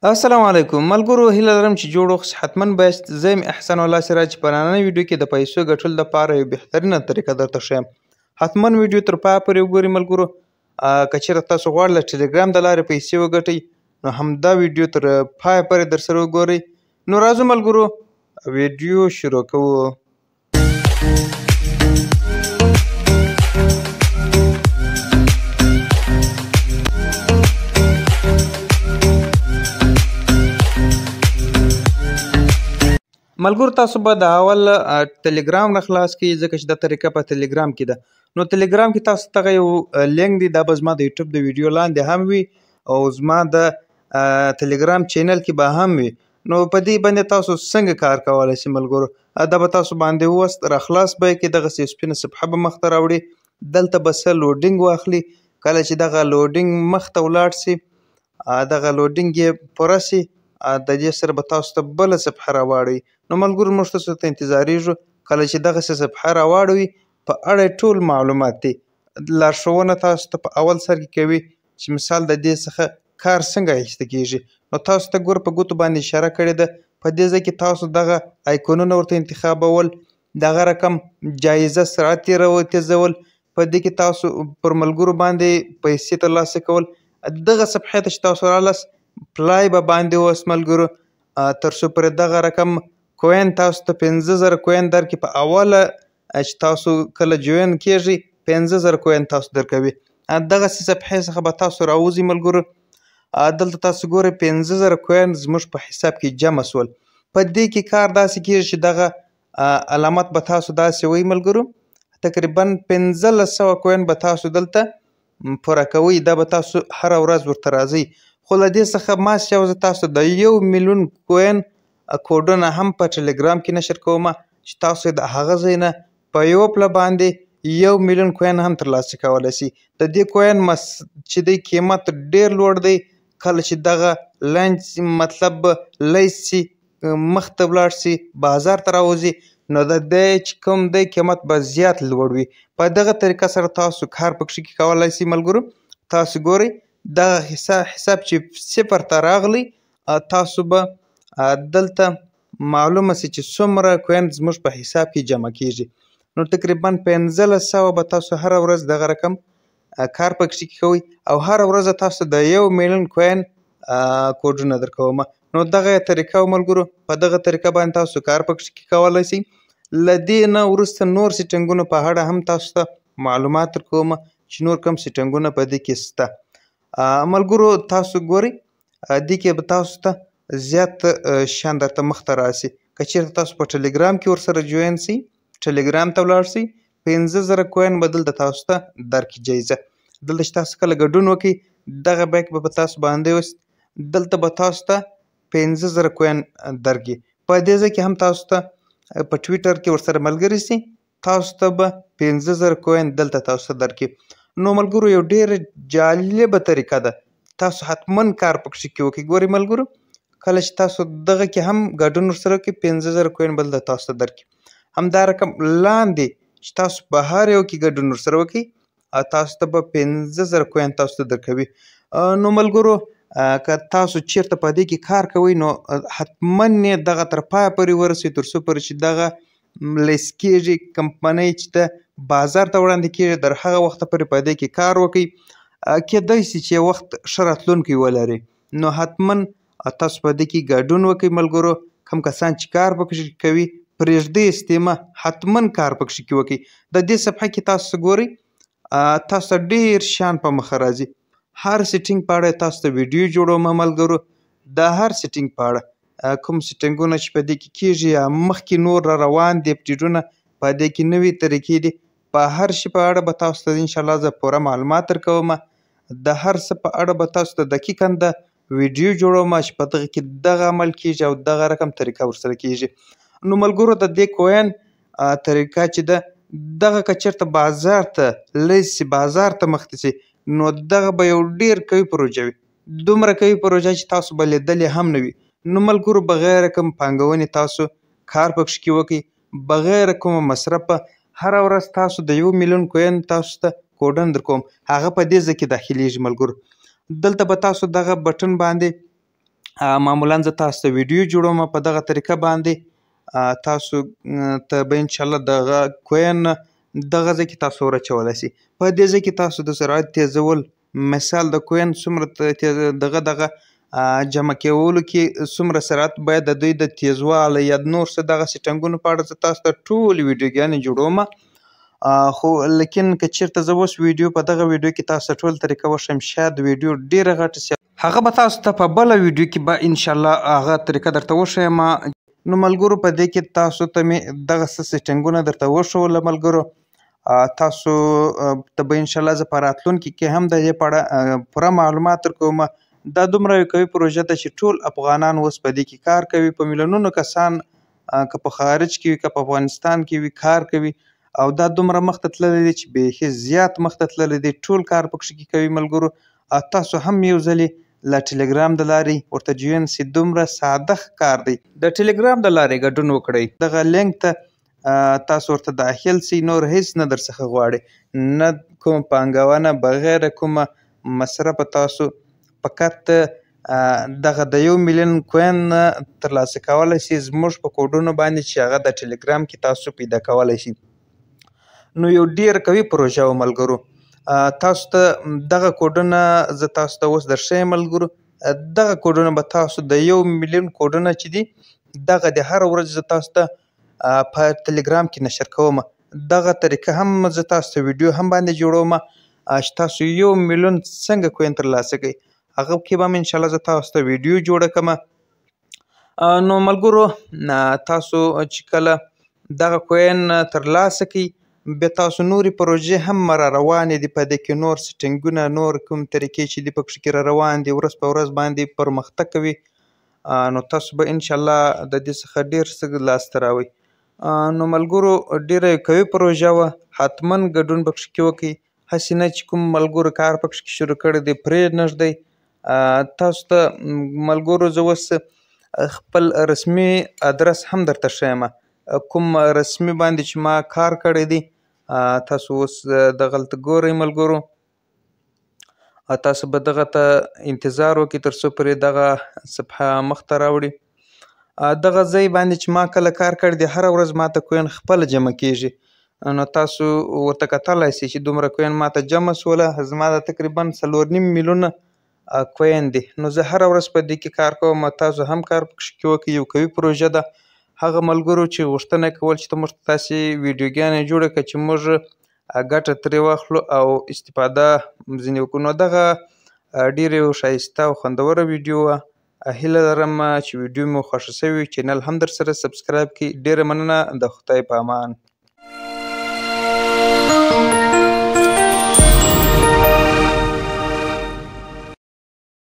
السلام علیکم ملګرو، هیله لرم چې جوړ اوسئ. حتما بایست. زه یم احسان الله سراج. په نننۍ ویډیو کې د پیسو ګټلو دپاره یو بهترینه طریقه درته ښیم. حتما ویډیو تر پایه پورې وګورئ ملګرو. که چېرته تاسو غواړئ له ټلګرام د لارې پیسې وګټئ نو همدا ویډیو تر پایه پورې درسره وګورئ. نو راځو ملګرو ویډیو شروع کوو. ملګرو تاسو به د اول ټلګرام نه خلاص کړئ ځکه چې دا طریقه په ټلګرام کې ده. نو ټلګرام کې تاسو دغه یو لینک دی، دا به زما د یوټیوب د ویډیو لاندې هم وي او زما د ټلګرام چینل کې به هم وي. نو په دې باندې تاسو څنګه کار کولی شئ ملګرو؟ دا به تاسو باندې ووست راخلاص به یې کړئ، دغسې یو سپینه صفحه به مخته راوړي. دلته به څه لوډینګ واخلي. کله چې دغه لوډینګ مخته ولاړ سي، دغه لوډینګ یې پوره سي، د دې سره به تاسو ته بله صفحه راواړوي. نو ملګرو موږ تاسو ته انتظاریږو. کله چې دغسې صفحه راواړوي په اړه یې ټول معلومات دي. لارښوونه تاسو ته په اول سر کې کوي چې مثال د دې څخه کار څنګه اخیسته کېږي. نو تاسو ته ګوره په ګوتو باندې اشاره کړې ده. په دې ځای کې تاسو دغه آیکونونه ورته انتخابول، دغه رقم جایزه سرعت تیزول، په دې کې تاسو پر ملګرو باندې پیسې ترلاسه کول. دغه صفحې ته چې تاسو رالاست پلای به باندې ووست ملګرو، تر څو پورې دغه رقم کوین تاسو ته 50,000 کوین درکړي. په اوله چې تاسو کله جوین کېږئ 50,000 کوین تاسو درکوي. دغسې صفحې څخه به تاسو راوځئ ملګرو. دلته تاسو ګورئ 50,000 کوین زموږ په حساب کې جمع سول. په دې کې کار داسې کېږي چې دغه علامت به تاسو داسې وایي ملګرو، تقریبا 1500 کوین به تاسو دلته پوره کوئ. دا به تاسو هره ورځ ورته راځئ. خو له دې څخه ما چې زه تاسو د 1,000,000 کوین کوډونه هم په ټلګرام کې نشر کوم چې تاسو د هغه ځای نه په یوه پله باندې 1,000,000 کوین هم ترلاسه کولی شئ. د دې کوین چې دی قیمت ډېر لوړ دی. کله چې دغه لنچ مطلب لیس سي، مخته ولاړ سي، بازار ته راوځي، نو د دی چې کوم دی قیمت به زیات لوړ وي. په دغه طریقه سره تاسو کار په کښې کولی شئ ملګرو. تاسو ګورئ دغه حساب چې صفر ته راغلی، تاسو به دلته معلومه سي چې څومره کوین زموږ په حساب کې جمع کېږي. نو تقریبا 1500 به تاسو هره ورځ دغه رقم کار په کښې کوئ او هره ورځ تاسو د 1,000,000 کوین کوډونه درکوم. نو دغه طریقه ملګرو، په دغه طریقه باندې تاسو کار په کښې کولی شئ. له دې نه وروسته نور سیټینګونو په اړه هم تاسو ته معلومات درکوم چې نور کوم سیټینګونه په دې کې شته. ملګرو تاسو ګورئ دې کې به تاسو ته زیات شیان درته مخته راسي. که چېرته تاسو په ټلګرام کې ورسره جوین سئ، ټلګرام ته ولاړ سئ، 15,000 کوین به دلته تاسو ته درکړي جایزه. دلته چې تاسو کله ګډون وکړئ دغه بیک به په تاسو باندې وست، دلته به تاسو ته 15,000 کوین درکړي. په دې ځای کې هم تاسو ته په ټویټر کې ورسره ملګري سئ، تاسو ته به 15,000 کوین دلته تاسو ته درکړي. نو ملګرو یو ډېره جالبه طریقه ده. تاسو حتما کار په کښې وکړئ. ګورئ ملګرو کله چې تاسو دغه کې هم ګډون ورسره وکړئ 15,000 کوین به دلته تاسو ته درکړي. همدا رقم لاندې چې تاسو په هر یو کې ګډون ورسره وکړئ تاسو ته به 15,000 کوین تاسو ته درکوي. نو ملګرو که تاسو چېرته په دې کې کار کوئ نو حتما یې دغه تر پایه پورې ورسئ تر څو پورې چې دغه لیس کېږي، کمپنۍ چې ده بازار ته وړاندې کېږي، تر هغه وخته پورې په دې کې کار وکړئ. کېدای سي چې یو وخت ښه راتلونکی ولري. نو حتما تاسو په دې کې ګډون وکړئ ملګرو. کوم کسان چې کار په کښې کوي پرېږدئ استیمه، حتما کار په کښې وکړئ. د دې صفحه کې تاسو ګورئ تاسو ته ډېر شیان په مخه راځي. هر سیټینګ په اړه تاسو ته ویډیو جوړوم ملګرو. د هر سیټینګ په اړه کوم سیټینګونه چې په دې کې کېږي یا مخکې نور را روان دي اپډیټونه، په دې کې نوې طریقې دي. په هر شي په اړه به تاسو ته انشاءالله زه پوره معلومات درکوم. د هر څه په اړه به تاسو ته دقیقاً د ویډیو جوړوم چې په دغه کې دغه عمل کېږي او دغه رقم طریقه ورسره کېږي. نو ملګرو د دې کوین طریقه چې ده دغه که چېرته بازار ته لیس سي، بازار ته مخته سي، نو دغه به یو ډېر قوي پروژه وي. دومره قوي پروژه چې تاسو به لیدلې هم نه وي. نو ملګرو بغیر کوم پانګونې تاسو کار په کښې وکړئ، بغیر کومه مصرفه هره ورځ تاسو د 1,000,000 کوین تاسو ته کوډن درکوم. هغه په دې ځای کې داخلیږي ملګرو. دلته به تاسو دغه بټن باندې معمولا زه تاسو ته ویډیو جوړوم په دغه طریقه باندې تاسو ته به انشاءالله دغه کوین دغه ځای کې تاسو ورچولی سي. په دې ځای کې تاسو د سرعت تیزول مثال د کوین څومره دغه جمع کولو کې څومره سرعت باید د دوی د تیزوالی یا نور څه دغه سیټنګونو په اړه زه تاسو ته ټولې ویډیوګانې جوړوم. خو لیکن که چېرته زه اوس ویډیو په دغه ویډیو کې تاسو ته ټول طریقه وښیم شاید ویډیو ډېره غټه سي هغه به تاسو ته په بله ویډیو کې به انشاءالله هغه طریقه درته وښیم. نو ملګرو په دې کې تاسو ته مې دغه څه سیټنګونه درته وښوله ملګرو. تاسو ته به انشاءالله زه په راتلونکي کې هم د دې په اړه پوره معلومات درکوم. دا دومره یو قوي پروژه ده چې ټول افغانان اوس په دې کې کار کوي. په میلیونونو کسان که په خارج کې وي که په افغانستان کې وي کار کوي او دا دومره مخته تللی دی چې بیخي زیات مخته تللی دی. ټول کار پکښې کې کوي ملګرو. تاسو هم یو ځلې له ټلګرام د لارې ورته جوین سي. دومره ساده کار دی. د ټلګرام د لارې ګډون وکړئ. دغه لینک ته تاسو ورته داخل سي. نور هیڅ نه درڅخه غواړي نه کوم پانګونه بغیر کومه مصرفه. تاسو فقط دغه د 1 میلیون کوین ترلاسه کولی سي زموږ په کوډونو باندې چې هغه د ټلګرام کې تاسو پیدا کولی سي. نو یو ډېر قوي پروژه وه ملګرو. تاسو ته دغه کوډونه زه تاسو ته اوس درښیم ملګرو. دغه کوډونه به تاسو د 1 میلیون کوډونه چې دي دغه د هره ورځ زه تاسو ته په ټلګرام کې نشر کوم. دغه طریقه هم زه تاسو ته ویډیو هم باندې جوړوم چې تاسو 1 میلیون څنګه کوین ترلاسه کوئ. هغه کې به م انشاءالله زه تاسو ته ویډیو جوړه کړم. نو ملګرو تاسو چې کله دغه کوین ترلاسه کړئ بیا تاسو نورې پروژې هم را روانې دي. په دې کې نور سیټنګونه نور کوم طریقې چې دي پکښې کې را روان دي ورځ په ورځ باندې پرمختګ کوي. نو تاسو به انشاءالله د دې څخه ږېر څه لاسته راوړئ. نو ملګرو ډېره قوي پروژه وه. حتما ګډون پکښې کې وکړئ. هسې نه چې کوم ملګرو کار پکښې کې شروع کړی دی پرېږدئ. تاسو ته ملګرو زه اوس خپل رسمي ادرس هم درته ښیم کوم رسمي باندې چې ما کار کړی دی. تاسو اوس دغلته ګورئ ملګرو. تاسو به دغه ته انتظار وکړئ تر څو پورې دغه صفحه مخته راوړي. دغه ځای باندې چې ما کله کار کړی دی هره ورځ ما ته کوین خپله جمع کېږي. نو تاسو ورته کتلی سئ چې دومره کوین ما ته جمع سوله. زما د تقریبا 4.5 میلیونه کوین دی. نو زه هره ورځ په دې کې کار کوم. تاسو هم کار پکښې کې وکړئ. یو قوي پروژه ده. هغه ملګرو چې غوښتنه یې کول چې ته موږ ته داسې ویډیوګانې جوړه کړه چې موږ ګټه ترې واخلو او استفاده ځینې وکړو. نو دغه ډېره یو ښایسته او خوندوره ویډیو وه. هیله لرم چې ویډیو مو خوښه شوې وي. چینل هم درسره سبسکرایب کړئ. ډېره مننه. د خدای په امان.